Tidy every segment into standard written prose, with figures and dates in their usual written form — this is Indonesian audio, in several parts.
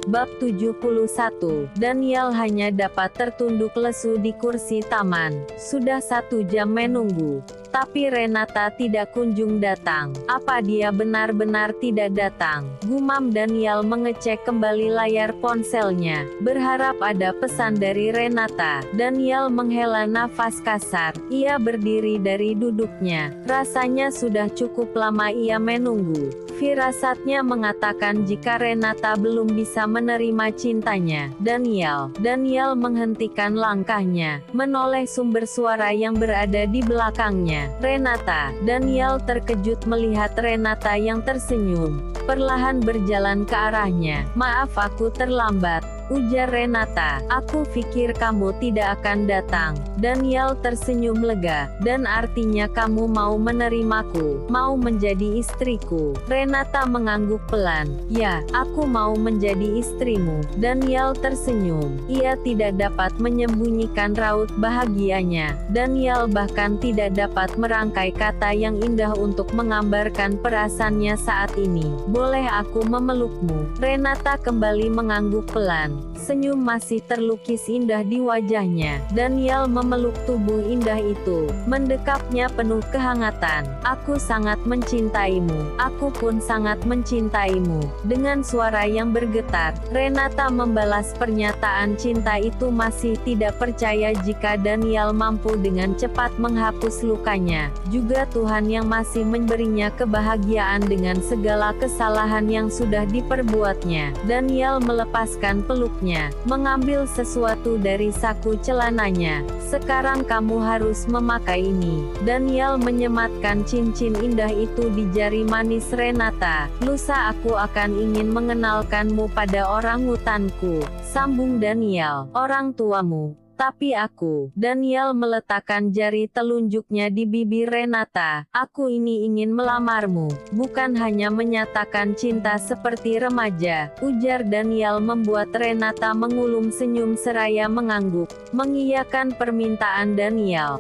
Bab 71. Daniel hanya dapat tertunduk lesu di kursi taman. Sudah 1 jam menunggu, tapi Renata tidak kunjung datang. Apa dia benar-benar tidak datang? Gumam Daniel mengecek kembali layar ponselnya, berharap ada pesan dari Renata. Daniel menghela nafas kasar. Ia berdiri dari duduknya. Rasanya sudah cukup lama ia menunggu. Firasatnya mengatakan jika Renata belum bisa menerima cintanya. Daniel menghentikan langkahnya, menoleh sumber suara yang berada di belakangnya. Renata. Daniel terkejut melihat Renata yang tersenyum, perlahan berjalan ke arahnya. "Maaf aku terlambat," ujar Renata. "Aku pikir kamu tidak akan datang." Daniel tersenyum lega. "Dan artinya kamu mau menerimaku, mau menjadi istriku?" Renata mengangguk pelan. "Ya, aku mau menjadi istrimu." Daniel tersenyum. Ia tidak dapat menyembunyikan raut bahagianya. Daniel bahkan tidak dapat merangkai kata yang indah untuk menggambarkan perasaannya saat ini. "Boleh aku memelukmu?" Renata kembali mengangguk pelan. Senyum masih terlukis indah di wajahnya. Daniel memeluk tubuh indah itu, mendekapnya penuh kehangatan. "Aku sangat mencintaimu. Aku pun sangat mencintaimu." Dengan suara yang bergetar, Renata membalas pernyataan cinta itu, masih tidak percaya jika Daniel mampu dengan cepat menghapus lukanya. Juga Tuhan yang masih memberinya kebahagiaan dengan segala kesalahan yang sudah diperbuatnya. Daniel melepaskan peluknya, mengambil sesuatu dari saku celananya. "Sekarang kamu harus memakai ini." Daniel menyematkan cincin indah itu di jari manis Renata. "Lusa aku akan ingin mengenalkanmu pada orangutanku," sambung Daniel. "Orang tuamu. Tapi aku." Daniel meletakkan jari telunjuknya di bibir Renata. "Aku ini ingin melamarmu, bukan hanya menyatakan cinta seperti remaja," ujar Daniel membuat Renata mengulum senyum seraya mengangguk, mengiyakan permintaan Daniel.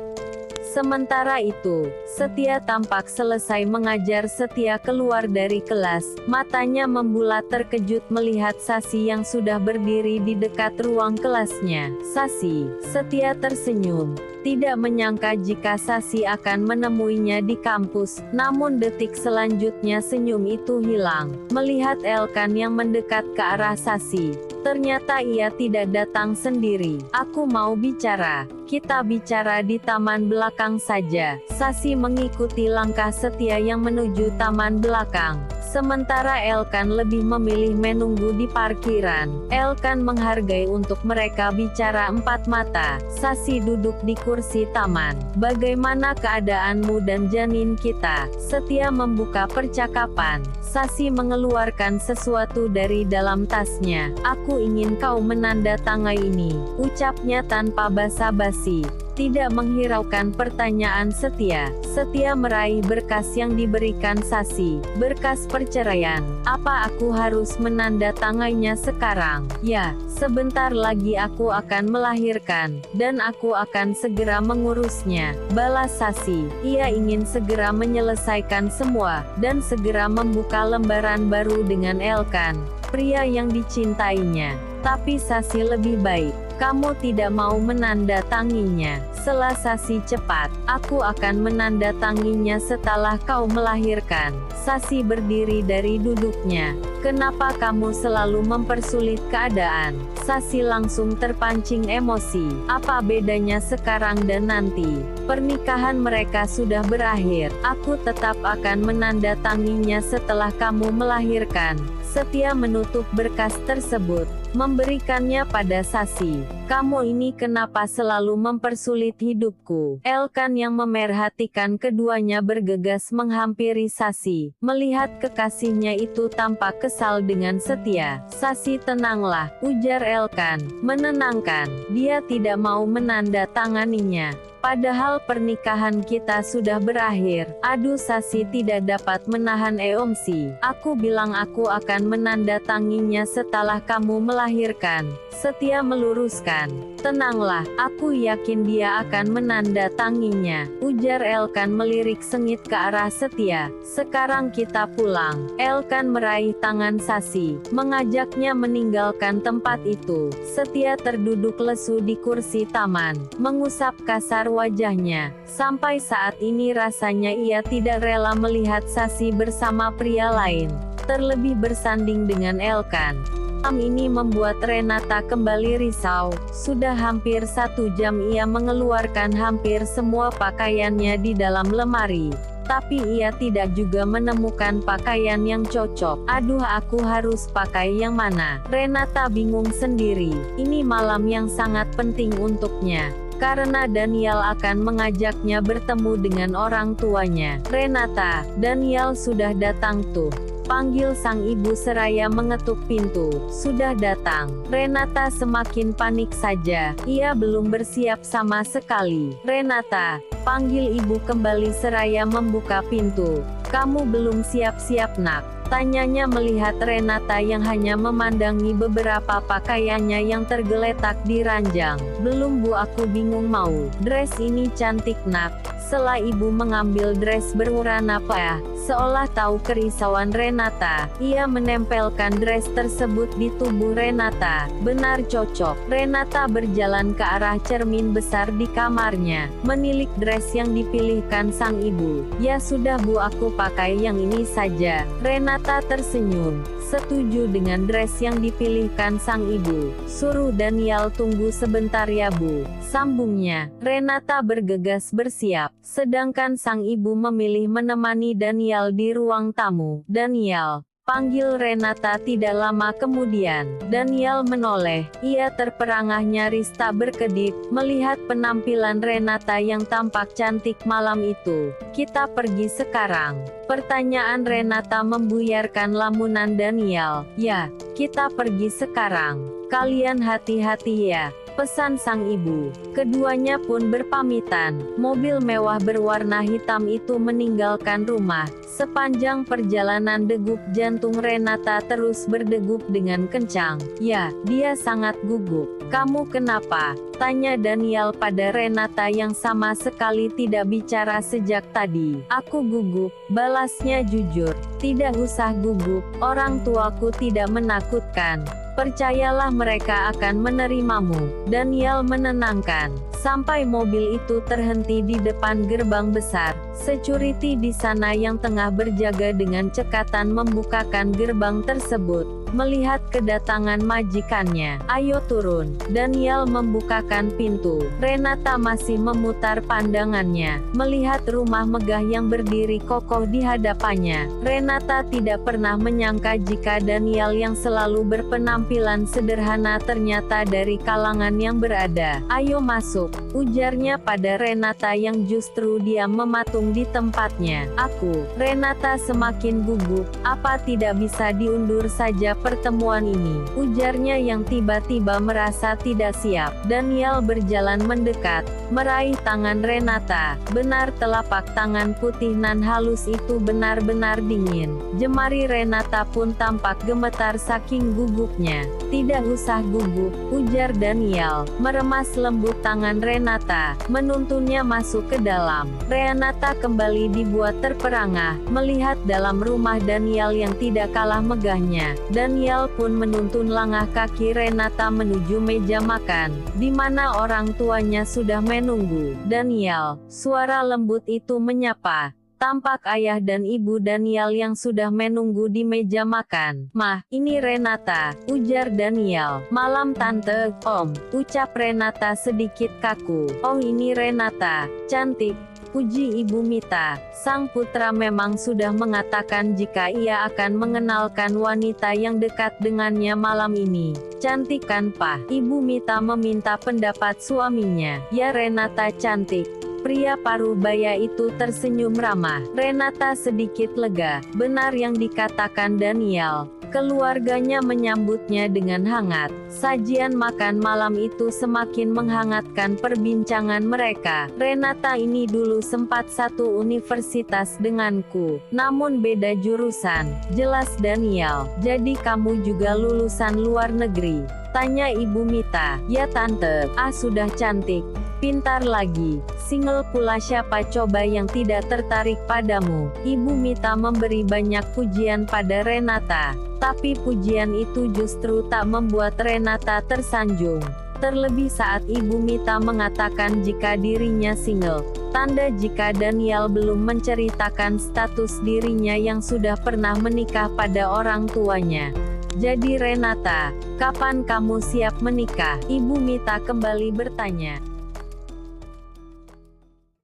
Sementara itu, Setia tampak selesai mengajar. Setia keluar dari kelas, matanya membulat terkejut melihat Sasi yang sudah berdiri di dekat ruang kelasnya. "Sasi." Setia tersenyum, tidak menyangka jika Sasi akan menemuinya di kampus. Namun detik selanjutnya senyum itu hilang, melihat Elkan yang mendekat ke arah Sasi. Ternyata ia tidak datang sendiri. "Aku mau bicara. Kita bicara di taman belakang saja." Sasi mengikuti langkah Setia yang menuju taman belakang. Sementara Elkan lebih memilih menunggu di parkiran. Elkan menghargai untuk mereka bicara empat mata. Sasi duduk di kursi taman. "Bagaimana keadaanmu dan janin kita?" Setia membuka percakapan. Sasi mengeluarkan sesuatu dari dalam tasnya. "Aku ingin kau menandatangani ini," ucapnya tanpa basa-basi, tidak menghiraukan pertanyaan Setia. Setia meraih berkas yang diberikan Sasi. "Berkas perceraian. Apa aku harus menandatanganinya sekarang?" "Ya, sebentar lagi aku akan melahirkan, dan aku akan segera mengurusnya," balas Sasi. Ia ingin segera menyelesaikan semua, dan segera membuka lembaran baru dengan Elkan, pria yang dicintainya. Tapi Sasi lebih baik. "Kamu tidak mau menandatanganinya," sela Sasi cepat. "Aku akan menandatanganinya setelah kau melahirkan." Sasi berdiri dari duduknya. "Kenapa kamu selalu mempersulit keadaan?" Sasi langsung terpancing emosi. "Apa bedanya sekarang dan nanti? Pernikahan mereka sudah berakhir. Aku tetap akan menandatanganinya setelah kamu melahirkan." Setia menutup berkas tersebut, memberikannya pada Sasi. "Kamu ini kenapa selalu mempersulit hidupku?" Elkan yang memerhatikan keduanya bergegas menghampiri Sasi. Melihat kekasihnya itu tampak kesal dengan Setia. "Sasi, tenanglah," ujar Elkan, menenangkan. "Dia tidak mau menandatanganinya. Padahal pernikahan kita sudah berakhir." "Aduh," Sasi tidak dapat menahan emosi. "Aku bilang aku akan menandatanganinya setelah kamu melahirkan." Setia meluruskan. Elkan. Tenanglah, aku yakin dia akan menandatanginya, ujar Elkan melirik sengit ke arah Setia. Sekarang kita pulang. Elkan meraih tangan Sasi, mengajaknya meninggalkan tempat itu. Setia terduduk lesu di kursi taman, mengusap kasar wajahnya. Sampai saat ini rasanya ia tidak rela melihat Sasi bersama pria lain, terlebih bersanding dengan Elkan. Ini membuat Renata kembali risau. Sudah hampir 1 jam ia mengeluarkan hampir semua pakaiannya di dalam lemari, tapi ia tidak juga menemukan pakaian yang cocok. Aduh, aku harus pakai yang mana? Renata bingung sendiri. Ini malam yang sangat penting untuknya, karena Daniel akan mengajaknya bertemu dengan orang tuanya. Renata, Daniel sudah datang tuh, panggil sang ibu seraya mengetuk pintu. Sudah datang. Renata semakin panik saja. Ia belum bersiap sama sekali. Renata, panggil ibu kembali seraya membuka pintu. Kamu belum siap-siap nak? Tanyanya melihat Renata yang hanya memandangi beberapa pakaiannya yang tergeletak di ranjang. Belum bu, aku bingung mau. Dress ini cantik nak. Setelah ibu mengambil dress berwarna apa? Seolah tahu kerisauan Renata, ia menempelkan dress tersebut di tubuh Renata. Benar cocok. Renata berjalan ke arah cermin besar di kamarnya, menilik dress yang dipilihkan sang ibu. Ya sudah bu, aku pakai yang ini saja. Renata tersenyum, setuju dengan dress yang dipilihkan sang ibu. Suruh Daniel tunggu sebentar ya bu, sambungnya. Renata bergegas bersiap, sedangkan sang ibu memilih menemani Daniel di ruang tamu. Daniel, panggil Renata tidak lama kemudian. Daniel menoleh, ia terperangah nyaris tak berkedip, melihat penampilan Renata yang tampak cantik malam itu. Kita pergi sekarang? Pertanyaan Renata membuyarkan lamunan Daniel. Ya, kita pergi sekarang. Kalian hati-hati ya, pesan sang ibu. Keduanya pun berpamitan. Mobil mewah berwarna hitam itu meninggalkan rumah. Sepanjang perjalanan degup jantung Renata terus berdegup dengan kencang. Ya, dia sangat gugup. Kamu kenapa? Tanya Daniel pada Renata yang sama sekali tidak bicara sejak tadi. Aku gugup, balasnya jujur. Tidak usah gugup, orang tuaku tidak menakutkan. Percayalah mereka akan menerimamu. Daniel menenangkan. Sampai mobil itu terhenti di depan gerbang besar, security di sana yang tengah berjaga dengan cekatan membukakan gerbang tersebut. Melihat kedatangan majikannya, ayo turun. Daniel membukakan pintu. Renata masih memutar pandangannya, melihat rumah megah yang berdiri kokoh di hadapannya. Renata tidak pernah menyangka jika Daniel yang selalu berpenampilan sederhana ternyata dari kalangan yang berada. Ayo masuk, ujarnya pada Renata yang justru diam mematung di tempatnya. Aku, Renata semakin gugup. Apa tidak bisa diundur saja pertemuan ini? Ujarnya yang tiba-tiba merasa tidak siap. Daniel berjalan mendekat, meraih tangan Renata. Benar, telapak tangan putih nan halus itu benar-benar dingin. Jemari Renata pun tampak gemetar saking gugupnya. Tidak usah gugup, ujar Daniel, meremas lembut tangan Renata, menuntunnya masuk ke dalam. Renata kembali dibuat terperangah, melihat dalam rumah Daniel yang tidak kalah megahnya. Daniel pun menuntun langkah kaki Renata menuju meja makan, di mana orang tuanya sudah menunggu. Daniel, suara lembut itu menyapa. Tampak ayah dan ibu Daniel yang sudah menunggu di meja makan. Mah, ini Renata, ujar Daniel. Malam tante, om, ucap Renata sedikit kaku. Oh, ini Renata, cantik, puji Ibu Mita. Sang putra memang sudah mengatakan jika ia akan mengenalkan wanita yang dekat dengannya malam ini. Cantik kan Pak? Ibu Mita meminta pendapat suaminya. Ya, Renata cantik. Pria paruh baya itu tersenyum ramah. Renata sedikit lega. Benar yang dikatakan Daniel. Keluarganya menyambutnya dengan hangat. Sajian makan malam itu semakin menghangatkan perbincangan mereka. Renata ini dulu sempat satu universitas denganku, namun beda jurusan. Jelas Daniel. Jadi kamu juga lulusan luar negeri? Tanya Ibu Mita. Ya Tante, sudah cantik. Pintar lagi. Single pula, siapa coba yang tidak tertarik padamu? Ibu Mita memberi banyak pujian pada Renata. Tapi pujian itu justru tak membuat Renata tersanjung. Terlebih saat Ibu Mita mengatakan jika dirinya single. Tanda jika Daniel belum menceritakan status dirinya yang sudah pernah menikah pada orang tuanya. Jadi Renata, kapan kamu siap menikah? Ibu Mita kembali bertanya.